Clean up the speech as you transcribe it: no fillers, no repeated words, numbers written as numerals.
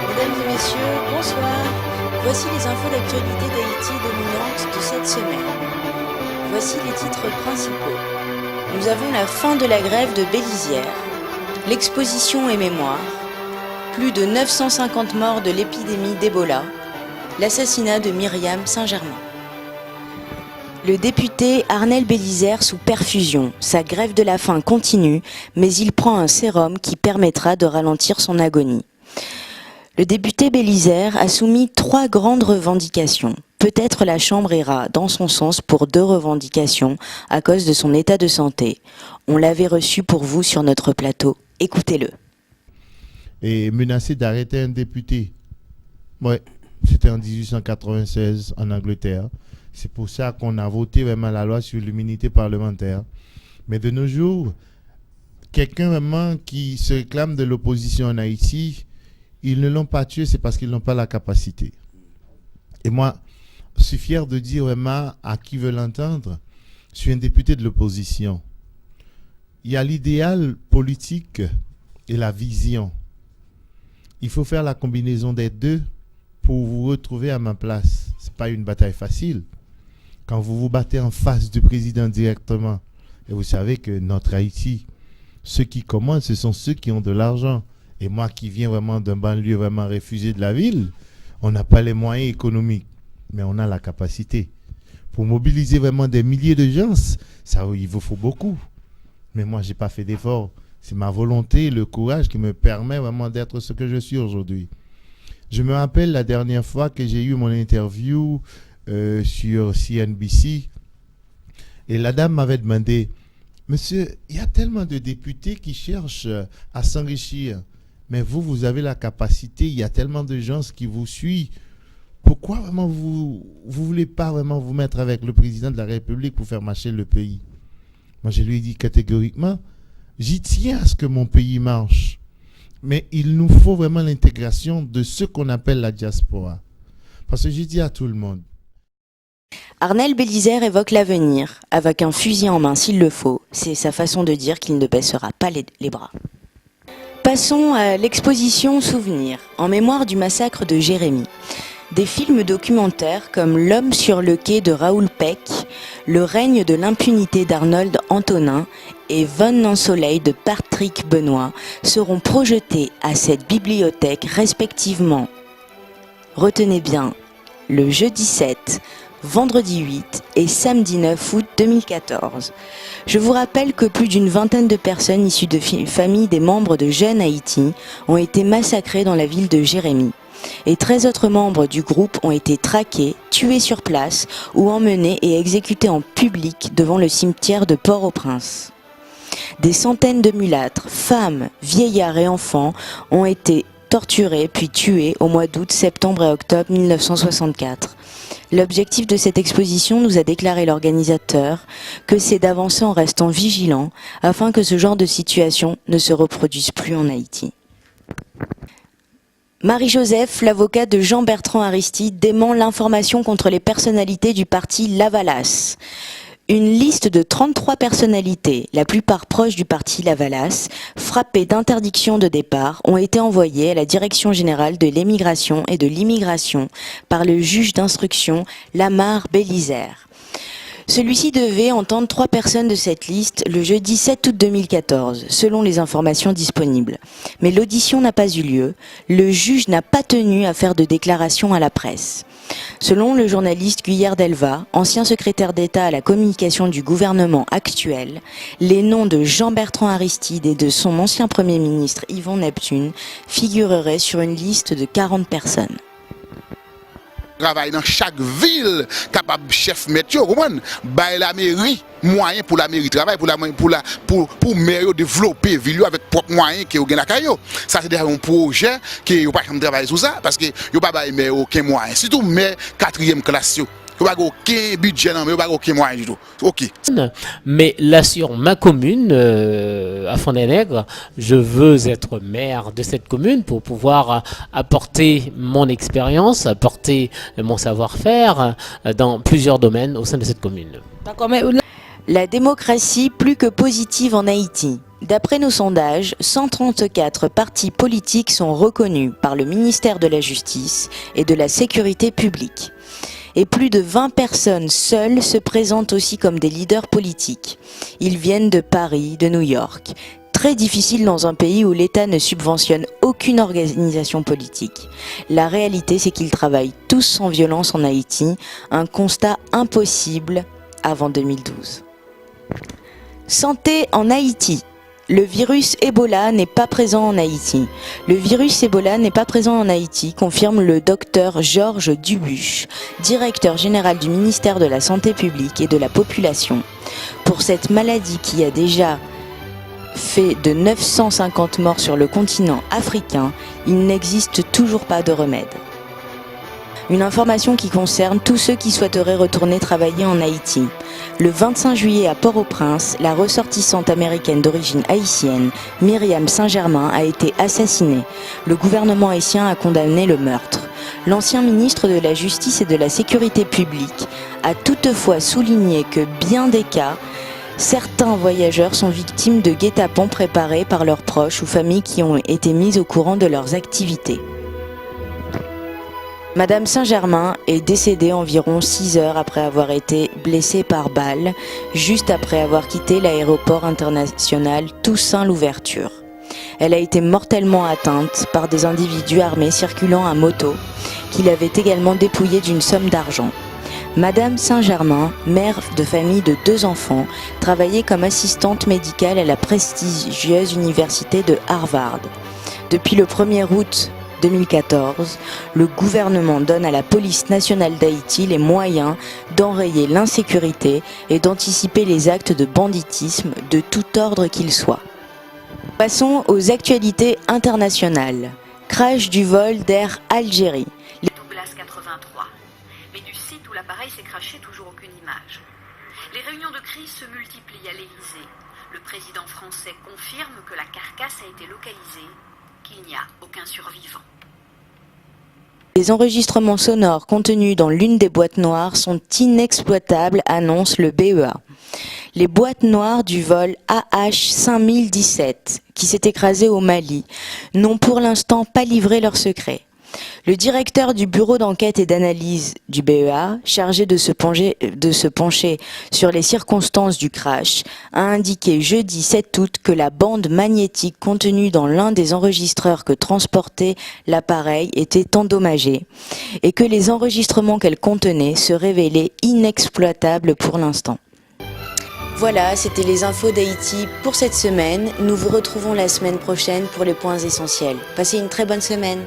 Mesdames et messieurs, bonsoir. Voici les infos d'actualité d'Haïti dominantes de cette semaine. Voici les titres principaux. Nous avons la fin de la grève de Bélizières, l'exposition et mémoire, plus de 950 morts de l'épidémie d'Ebola, l'assassinat de Myriam Saint-Germain. Le député Arnel Bélizières sous perfusion. Sa grève de la faim continue, mais il prend un sérum qui permettra de ralentir son agonie. Le député Bélizières a soumis 3 grandes revendications. Peut-être la Chambre ira dans son sens pour 2 revendications à cause de son état de santé. On l'avait reçu pour vous sur notre plateau. Écoutez-le. Et menacé d'arrêter un député. Ouais, c'était en 1896 en Angleterre. C'est pour ça qu'on a voté vraiment la loi sur l'immunité parlementaire. Mais de nos jours, quelqu'un vraiment qui se réclame de l'opposition en Haïti, ils ne l'ont pas tué, c'est parce qu'ils n'ont pas la capacité. Et moi, je suis fier de dire vraiment à qui veut l'entendre, je suis un député de l'opposition. Il y a l'idéal politique et la vision. Il faut faire la combinaison des deux pour vous retrouver à ma place. Ce n'est pas une bataille facile. Quand vous vous battez en face du président directement, et vous savez que notre Haïti, ceux qui commandent, ce sont ceux qui ont de l'argent. Et moi qui viens vraiment d'un banlieue vraiment réfugié de la ville, on n'a pas les moyens économiques, mais on a la capacité. Pour mobiliser vraiment des milliers de gens, ça, il vous faut beaucoup. Mais moi, je n'ai pas fait d'effort. C'est ma volonté et le courage qui me permet vraiment d'être ce que je suis aujourd'hui. Je me rappelle la dernière fois que j'ai eu mon interview sur CNBC, et la dame m'avait demandé, « Monsieur, il y a tellement de députés qui cherchent à s'enrichir. Mais vous avez la capacité, il y a tellement de gens qui vous suivent. Pourquoi vraiment vous ne voulez pas vraiment vous mettre avec le président de la République pour faire marcher le pays ?» Moi, je lui ai dit catégoriquement, j'y tiens à ce que mon pays marche. Mais il nous faut vraiment l'intégration de ce qu'on appelle la diaspora. Parce que j'ai dit à tout le monde. Arnel Bélizières évoque l'avenir, avec un fusil en main s'il le faut. C'est sa façon de dire qu'il ne baissera pas les bras. Passons à l'exposition Souvenirs, en mémoire du massacre de Jérémy. Des films documentaires comme L'homme sur le quai de Raoul Peck, Le règne de l'impunité d'Arnold Antonin et Von en soleil de Patrick Benoît seront projetés à cette bibliothèque respectivement. Retenez bien, le jeudi 7, vendredi 8 et samedi 9 août 2014. Je vous rappelle que plus d'une vingtaine de personnes issues de familles des membres de Jeunes Haïti ont été massacrées dans la ville de Jérémy. Et 13 autres membres du groupe ont été traqués, tués sur place ou emmenés et exécutés en public devant le cimetière de Port-au-Prince. Des centaines de mulâtres, femmes, vieillards et enfants ont été torturés puis tués au mois d'août, septembre et octobre 1964. L'objectif de cette exposition, nous a déclaré l'organisateur, que c'est d'avancer en restant vigilant afin que ce genre de situation ne se reproduise plus en Haïti. Marie-Joseph, l'avocate de Jean-Bertrand Aristide, dément l'information contre les personnalités du parti Lavalas. Une liste de 33 personnalités, la plupart proches du parti Lavalas, frappées d'interdiction de départ, ont été envoyées à la Direction générale de l'émigration et de l'immigration par le juge d'instruction Lamar Bélizières. Celui-ci devait entendre 3 personnes de cette liste le jeudi 7 août 2014, selon les informations disponibles. Mais l'audition n'a pas eu lieu, le juge n'a pas tenu à faire de déclaration à la presse. Selon le journaliste Guyère Delva, ancien secrétaire d'État à la communication du gouvernement actuel, les noms de Jean-Bertrand Aristide et de son ancien Premier ministre Yvon Neptune figureraient sur une liste de 40 personnes. Travaille dans chaque ville capable chef métier, comprendre bail la mairie moyen pour la mairie travail pour mairie développer ville avec propre moyen qui gagne la caillou. Ça c'est un projet qui yo pas jamais travailler sur ça parce que yo pas bail mais aucun moyen surtout mais 4e classe Vous n'avez aucun budget, non, mais vous n'avez aucun moyen du tout. OK. Mais là, sur ma commune, à Fond-des-Nègres, je veux être maire de cette commune pour pouvoir apporter mon expérience, apporter mon savoir-faire dans plusieurs domaines au sein de cette commune. La démocratie plus que positive en Haïti. D'après nos sondages, 134 partis politiques sont reconnus par le ministère de la Justice et de la Sécurité publique. Et plus de 20 personnes seules se présentent aussi comme des leaders politiques. Ils viennent de Paris, de New York. Très difficile dans un pays où l'État ne subventionne aucune organisation politique. La réalité, c'est qu'ils travaillent tous sans violence en Haïti, un constat impossible avant 2012. Santé en Haïti. Le virus Ebola n'est pas présent en Haïti. Le virus Ebola n'est pas présent en Haïti, confirme le docteur Georges Dubuche, directeur général du ministère de la Santé publique et de la Population. Pour cette maladie qui a déjà fait de 950 morts sur le continent africain, il n'existe toujours pas de remède. Une information qui concerne tous ceux qui souhaiteraient retourner travailler en Haïti. Le 25 juillet à Port-au-Prince, la ressortissante américaine d'origine haïtienne, Myriam Saint-Germain, a été assassinée. Le gouvernement haïtien a condamné le meurtre. L'ancien ministre de la Justice et de la Sécurité publique a toutefois souligné que bien des cas, certains voyageurs sont victimes de guet-apens préparés par leurs proches ou familles qui ont été mises au courant de leurs activités. Madame Saint-Germain est décédée environ 6 heures après avoir été blessée par balle, juste après avoir quitté l'aéroport international Toussaint-Louverture. Elle a été mortellement atteinte par des individus armés circulant à moto, qui l'avaient également dépouillée d'une somme d'argent. Madame Saint-Germain, mère de famille de 2 enfants, travaillait comme assistante médicale à la prestigieuse université de Harvard. Depuis le 1er août 2014, le gouvernement donne à la police nationale d'Haïti les moyens d'enrayer l'insécurité et d'anticiper les actes de banditisme de tout ordre qu'ils soient. Passons aux actualités internationales. Crash du vol d'Air Algérie. Douglas 83. Mais du site où l'appareil s'est crashé, toujours aucune image. Les réunions de crise se multiplient à l'Élysée. Le président français confirme que la carcasse a été localisée, qu'il n'y a aucun survivant. Les enregistrements sonores contenus dans l'une des boîtes noires sont inexploitables, annonce le BEA. Les boîtes noires du vol AH5017, qui s'est écrasé au Mali, n'ont pour l'instant pas livré leurs secrets. Le directeur du bureau d'enquête et d'analyse du BEA, chargé de se pencher sur les circonstances du crash, a indiqué jeudi 7 août que la bande magnétique contenue dans l'un des enregistreurs que transportait l'appareil était endommagée et que les enregistrements qu'elle contenait se révélaient inexploitables pour l'instant. Voilà, c'était les infos d'Haïti pour cette semaine. Nous vous retrouvons la semaine prochaine pour les points essentiels. Passez une très bonne semaine.